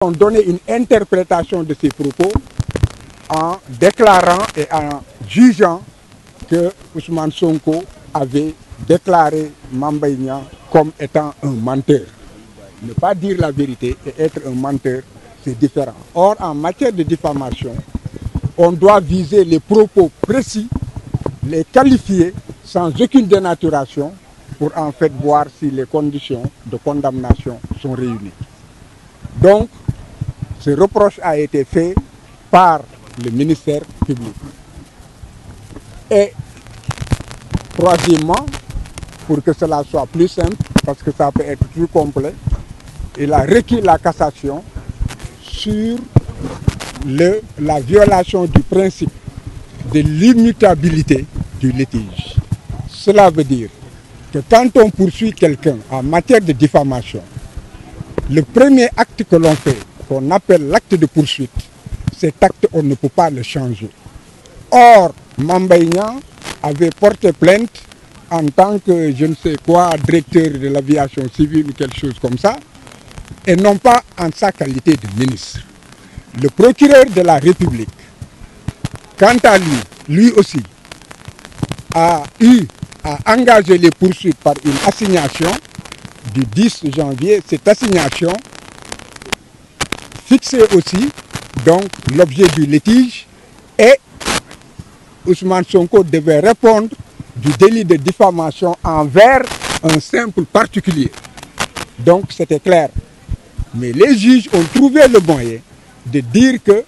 ont donné une interprétation de ces propos en déclarant et en jugeant que Ousmane Sonko avait déclaré Mame Mbaye Niang comme étant un menteur. Ne pas dire la vérité et être un menteur, c'est différent. Or, en matière de diffamation, on doit viser les propos précis, les qualifier sans aucune dénaturation pour en fait voir si les conditions de condamnation sont réunies. Donc, ce reproche a été fait par le ministère public. Et troisièmement, pour que cela soit plus simple, parce que ça peut être plus complet, il a requis la cassation sur la violation du principe de l'immutabilité du litige. Cela veut dire que quand on poursuit quelqu'un en matière de diffamation, le premier acte que l'on fait, qu'on appelle l'acte de poursuite, cet acte, on ne peut pas le changer. Or, Mame Mbaye Niang avait porté plainte en tant que, je ne sais quoi, directeur de l'aviation civile ou quelque chose comme ça, et non pas en sa qualité de ministre. Le procureur de la République, quant à lui aussi, a eu à engager les poursuites par une assignation du 10 janvier. Cette assignation fixait aussi donc l'objet du litige et Ousmane Sonko devait répondre du délit de diffamation envers un simple particulier. Donc c'était clair. Mais les juges ont trouvé le moyen de dire que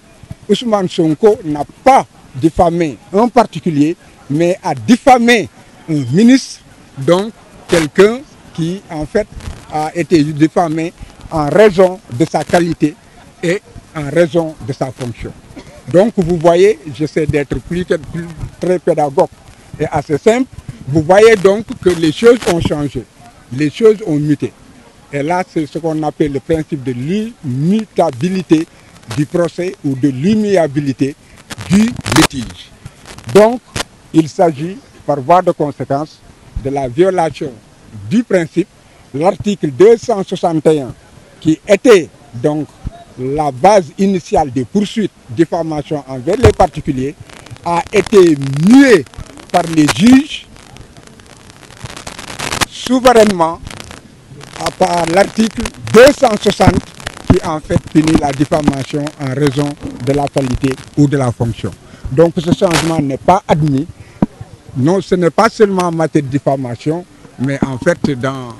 Ousmane Sonko n'a pas diffamé un particulier, mais a diffamé un ministre, donc quelqu'un qui en fait a été diffamé en raison de sa qualité et en raison de sa fonction. Donc vous voyez, j'essaie d'être très pédagogue et assez simple, vous voyez donc que les choses ont changé, les choses ont muté. Et là, c'est ce qu'on appelle le principe de l'immutabilité du procès ou de l'immuabilité du litige. Donc, il s'agit, par voie de conséquence, de la violation du principe. L'article 261, qui était donc la base initiale des poursuites de diffamation envers les particuliers, a été mué par les juges souverainement par l'article 260 qui en fait punit la diffamation en raison de la qualité ou de la fonction. Donc ce changement n'est pas admis. Non, ce n'est pas seulement en matière de diffamation, mais en fait dans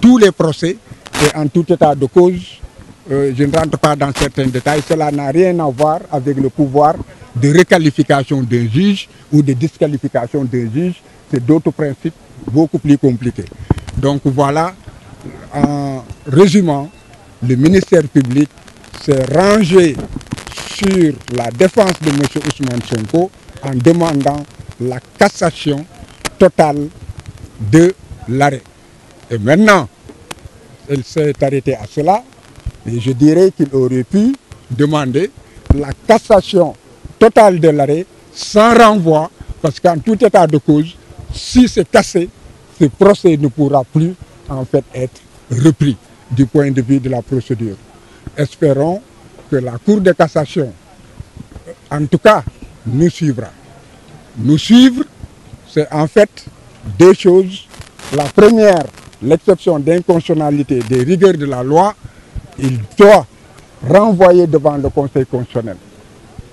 tous les procès et en tout état de cause. Je ne rentre pas dans certains détails. Cela n'a rien à voir avec le pouvoir de requalification d'un juge ou de disqualification d'un juge. C'est d'autres principes beaucoup plus compliqués. Donc voilà, en résumant, le ministère public s'est rangé sur la défense de M. Ousmane Sonko en demandant la cassation totale de l'arrêt. Et maintenant, elle s'est arrêtée à cela. Et je dirais qu'il aurait pu demander la cassation totale de l'arrêt sans renvoi, parce qu'en tout état de cause, si c'est cassé, ce procès ne pourra plus en fait être repris du point de vue de la procédure. Espérons que la Cour de cassation, en tout cas, nous suivra. Nous suivre, c'est en fait deux choses. La première, l'exception d'inconstitutionnalité des rigueurs de la loi, il doit renvoyer devant le Conseil constitutionnel.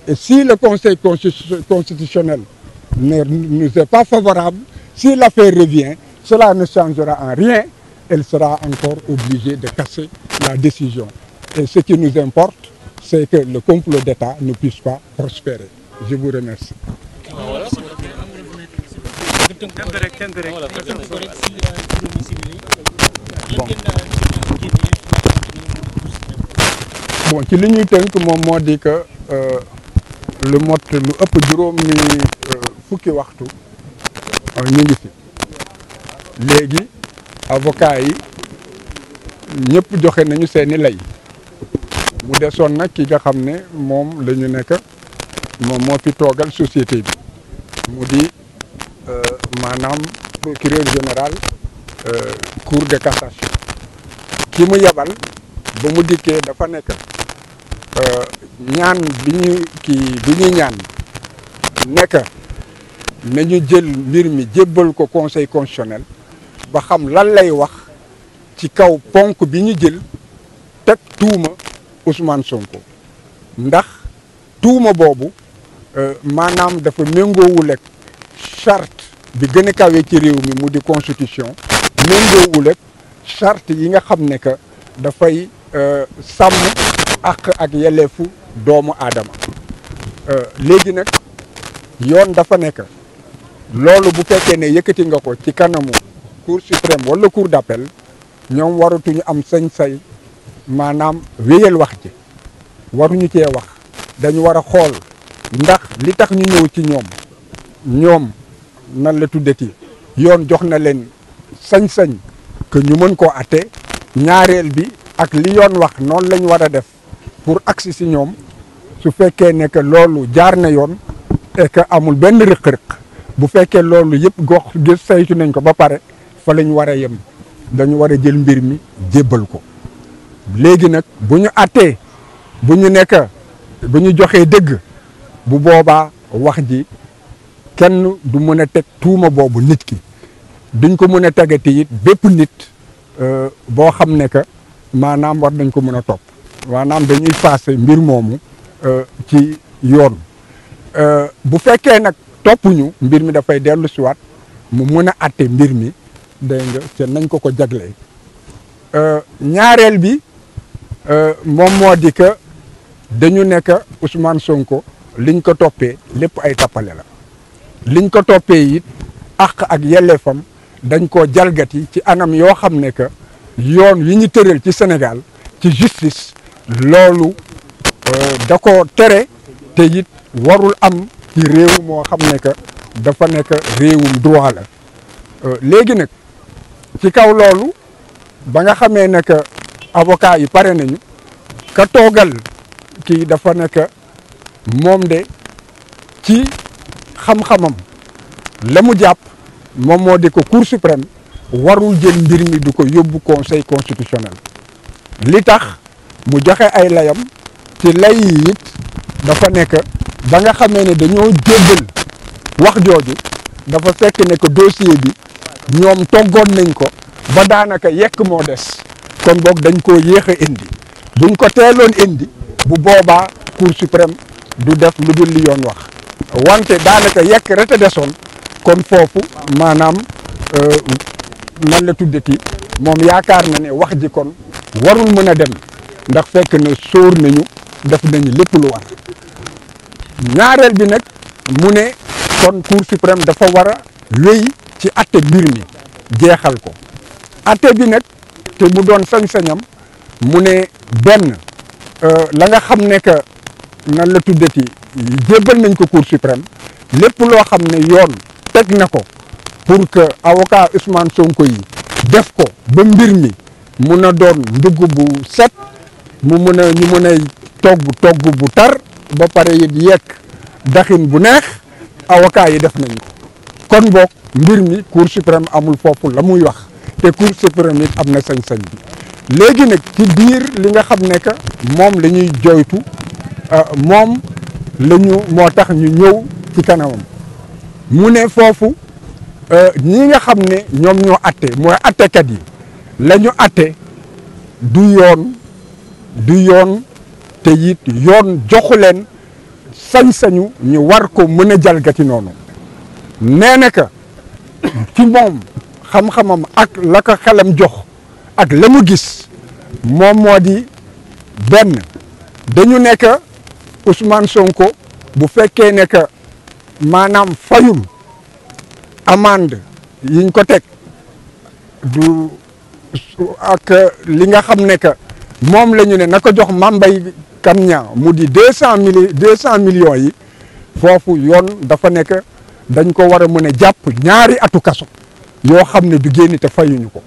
Et si le Conseil constitutionnel ne nous est pas favorable, si l'affaire revient, cela ne changera en rien, elle sera encore obligée de casser la décision. Et ce qui nous importe, c'est que le complot d'État ne puisse pas prospérer. Je vous remercie. Bon, ci li ñuy tënk moom moo di que lu mot lu ëpp juróomi fukki waxtu ñu ngi fi léegi avocat yi ñëpp joxe nañu seeni lay mu desoon nag ki nga xam ne moom la ñu nekk moom moo fi toogal société bi mu di maanaam procureur général cour de cassation ki mu yebal ba mu dikkee dafa nekk ñaan bi ñuy ñaan nekk nañu jël mbir mi jébbal ko conseil constitutionnel ba xam lan lay wax ci kaw ponk bi ñu jël teg tuuma Ousmane Sonko ndax tuuma boobu maanaam dafa méngoowul ak charte bi gën a kawe ci réew mi mu di constitution méngoowul ak charte yi nga xam ne que dafay sàmm ak yelleefu doomu aadama léegi nag yoon dafa nekk loolu bu fekkee ne yëkkati nga ko ci kanamu cour suprême wala cour d'appel ñoom waratuñu am sañ-sañ maanaam wéyal wax ji waruñu cee wax dañu war a xool ndax li tax ñu ñëw ci ñoom nan la tuddati yoon jox na leen sañ-sañ que ñu mën koo atte ñaareel bi ak li yoon wax noonu lañ war a def pour agsi si ñoom su fekkee ne que loolu jaar na yoon et que amul benn rëq-rëq bu fekkee loolu yëpp gox gis saytu nañ ko ba pare fa lañ war a yem dañu war a jël mbir mi jébbal ko léegi nag bu ñu attee bu ñu joxee dëgg bu boobaa wax ji kenn du mën a teg tuuma boobu nit ki duñ ko mën a tegati it bépp nit boo xam ne que maanaam war nañ ko mën a topp maanaam dañuy passé mbir moomu ci yoon bu fekkee nag toppuñu mbir mi dafay dellu siwaat mu mën a atte mbir mi dégg nga te nañ ko jaglee ñaareel bi moom moo di que dañu nekk Ousmane Sonko liñ ko toppee lépp ay tappale la liñ ko toppee it àq ak yelleefam dañ koo jalgati ci anam yoo xam ne que yoon wi ñu tëral ci Sénégal ci justice loolu da ko tere te it warul am ci réew moo xam ne que dafa nekk réewum droit la léegi nag ci kaw loolu ba nga xamee ne que avocat yi pare nañu ka toogal kii dafa nekk moom de ci xam-xamam la mu jàpp moom moo di ko cour suprême warul jël mbir mi du ko yóbbu conseil constitutionnel li tax mu joxe ay layam ci lay yi it dafa nekk ba nga xamee ne dañoo jébbal wax jooju dafa fekk ne que dossier bi ñoom toggoon nañ ko ba daanaka yekk moo des kon boog dañ koo yéex a indi buñ ko teeloon indi bu boobaa cour suprême du def lu dul li yoon wax wante daanaka yekk rek a desoon kon foofu maanaam nan la tuddati moom yaakaar na ne wax ji kon warul mën a dem ndax fekk na sóor nañu def nañu lépp lu war ñaareel bi nag mu ne kon cour suprême dafa war a wéy ci atte mbir mi jeexal ko atte bi nag te mu doon sañ-sañam mu ne benn la nga xam ne que nan la tuddati jébbal nañ ko cour suprême lépp loo xam ne yoon teg na ko pour que avocat Ousmane Sonko yi def ko ba mbir mi mun a doon ndugg bu set mu mun a ñu mun a togg bu tar ba pare it yekk daxin bu neex avocat yi def nañ ko kon boog mbir mi cour suprême amul foofu la muy wax te cour suprême it am na sañ-sañ bi léegi nag ci biir li nga xam ne que moom la ñuy joytu moom la ñu moo tax ñu ñëw ci kanamam mu ne foofu ñi nga xam ne ñoom ñoo atte mooy attekat yi la ñu atte du yoon te it yoon joxu leen sañ-sañu ñu war ko mën a jalgati noonu nee na que ci moom xam-xamam ak la ko xelam jox ak la mu gis moom moo di benn dañu nekk Ousmane Sonko bu fekkee ne que maanaam fayul amende yiñ ko teg du ak li nga xam ne que moom la ñu ne na ko jox Mame Mbaye Niang mu di 200 millions yi foofu yoon dafa nekk dañ ko war a mën a jàpp ñaari atu kaso yoo xam ne du génn te fayuñu ko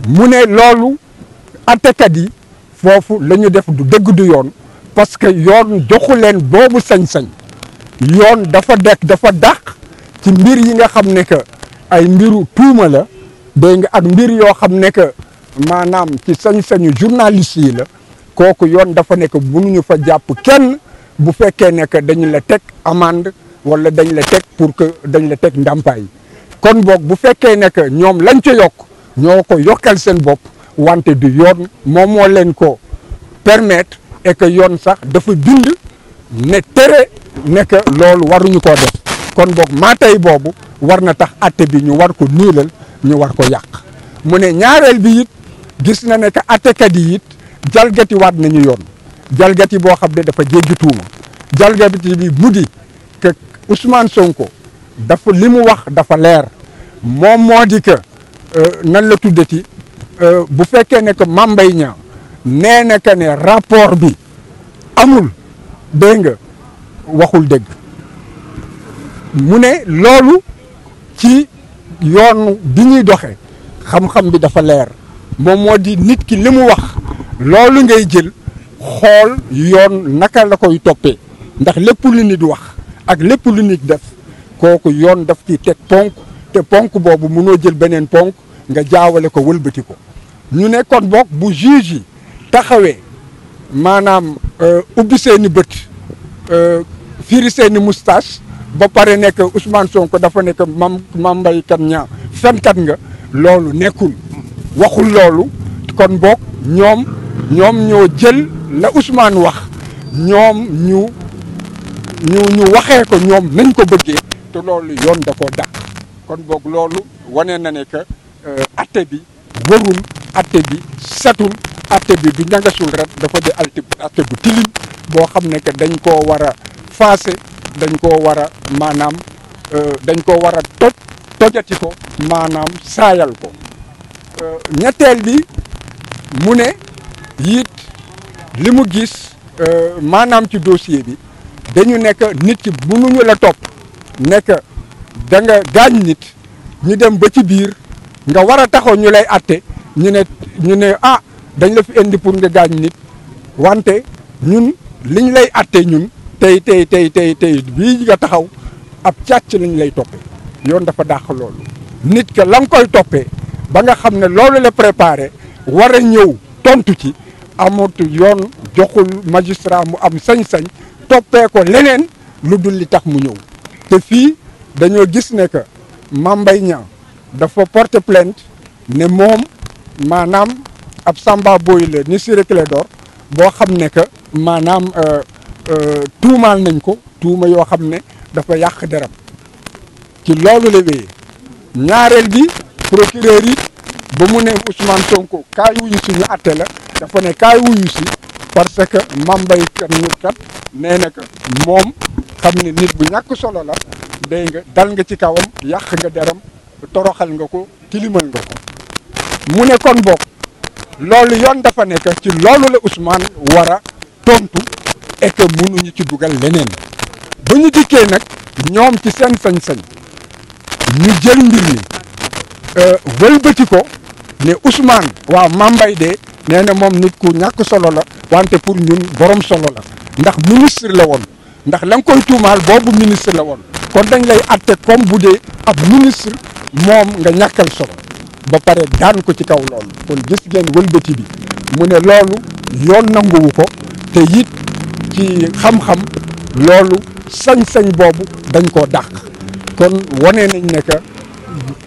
mu ne loolu attekat yi foofu la ñu def du dëgg du yoon parce que yoon joxu leen boobu sañ-sañ yoon dafa dàq ci mbir yi nga xam ne que ay mbiru tuuma la dégg nga ak mbir yoo xam ne que maanaam ci sañ-sañu journaliste yi la kooku yoon dafa nekk mënuñu fa jàpp kenn bu fekkee ne que dañu la teg amende wala dañ la teg pour que dañ la teg ndàmpaay kon boog bu fekkee ne que ñoom lañ ca yokk ñoo ko yokkal seen bopp wante du yoon moom moo leen ko permettre et que yoon sax dafa bind ne tere ne que loolu waruñu koo def kon boog maa tey boobu war na tax atte bi ñu war ko niilal ñu war ko yàq mu ne ñaareel bi it gis na ne que attekat yi it jalgati waat nañu yoon jalgati boo xam ne dafa jéggi tuuma jalgati bi mu di que Ousmane Sonko dafa li mu wax dafa leer moom moo di que nan la tuddati bu fekkee ne que Mame Mbaye Niang nee na que ne rapport bi amul dégg nga waxul dëgg mu ne loolu ci yoon bi ñuy doxe xam-xam bi dafa leer moom moo di nit ki li mu wax loolu ngay jël xool yoon naka la koy toppee ndax lépp lu nit wax ak lépp lu nit def kooku yoon daf ci teg ponk te ponk boobu mënoo jël beneen ponk nga jaawale ko wëlbati ko ñu ne kon boog bu juge yi taxawee maanaam ubbi seeni bët firi seeni moustache ba pare nekk Ousmane Sonko dafa nekk Mame Mbaye Niang fenkat nga loolu nekkul waxul loolu kon boog ñoom ñoo jël la Ousmane wax ñoom ñu waxee ko ñoom nañ ko bëggee te loolu yoon da koo dàq kon boog loolu wane na ne que atte bi warul atte bi setul atte bi du ñangasul rek dafa di atte bu tilim boo xam ne que dañ koo war a faase dañ koo war a maanaam dañ koo war a tojati ko maanaam saayal ko ñetteel bi mu ne it li mu gis maanaam ci dossier bi dañu nekk nit ki mënuñu la topp nekk da nga gaañ nit ñu dem ba ci biir nga war a taxaw ñu lay atte ñu ne ah dañ la fi indi pour nga gaañ nit wante ñun liñ lay atte ñun tey bii nga taxaw ab càcc lañ lay toppee yoon dafa dàq loolu nit ke la nga koy toppee ba nga xam ne loolu la préparé war a ñëw tontu ci amatu yoon joxul magistrat mu am sañ-sañ toppee ko leneen lu dul li tax mu ñëw te fii dañoo gis ne que Mame Mbaye Niang dafa porter plainte ne moom maanaam ab Samba Boy la ni Ciré Clédor boo xam ne que maanaam tuumaal nañ ko tuuma yoo xam ne dafa yàq deram ci loolu la wéyee ñaareel bi procureur yi ba mu ne Ousmane Sonko kaay wuyu si ñu atte la dafa ne kaay wuyu si parce que Mame Mbaye Niang kat nee na que moom xam ne nit bu ñàkk solo la dégg nga dal nga ci kawam yàq nga deram toroxal nga ko tilimal nga ko mu ne kon bokk loolu yoon dafa nekk ci loolu la Ousmane war a tontu et que mënuñu ci dugal leneen ba ñu dikkee nag ñoom ci seen sañ-sañ ñu jël mbir mi wëlbati ko ne Ousmane waaw Mame Mbaye de nee na moom nit ku ñàkk solo la wante pour ñun borom solo la ndax ministre la woon ndax la nga koy tuumaal boobu ministre la woon kon dañ lay atte comme bu dee ab ministre moom nga ñàkkal solo ba pare daan ko ci kaw loolu kon gis ngeen wëlbati bi mu ne loolu yoon nanguwu ko te it ci xam-xam loolu sañ-sañ boobu dañ koo dàq kon wane nañ ne que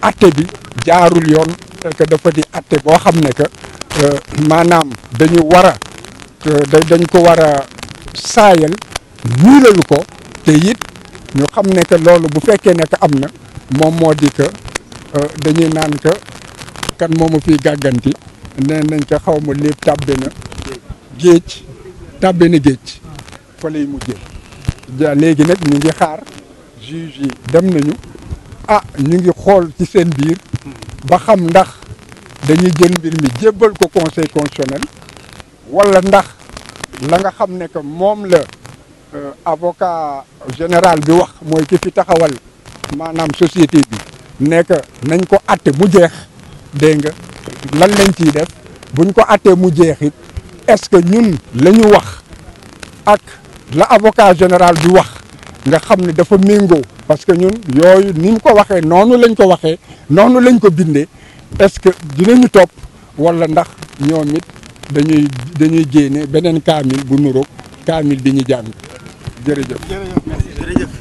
atte bi jaarul yoon que dafa di atte boo xam ne que maanaam dañu war a dañ ko war a saayal niilalu ko te it ñu xam ne que loolu bu fekkee ne que am na moom moo di que dañuy naan que kan moomu fii gàgganti nee nañ ko xaw ma lépp tàbbe na géej fa lay mujjee ja léegi nag ñu ngi xaar juge yi dem nañu ñu ngi xool ci seen biir ba xam ndax dañuy jël mbir mi jébbal ko conseil constitutionnel wala ndax la nga xam ne que moom la avocat général bi wax mooy ki fi taxawal maanaam société bi nekk nañ ko atte mu jeex dégg nga lan lañ ciy def buñ ko attee mu jeex it est-ce que ñun la ñu wax ak la avocat général bi wax nga xam ne dafa méngoo parce que ñun yooyu ni mu ko waxee noonu lañ ko waxee noonu lañ ko bindee est-ce que dinañu topp wala ndax ñoom it dañuy génne beneen kaamil bu nuroog kaamil bi ñu jàng jërëjëf. jërëjëf.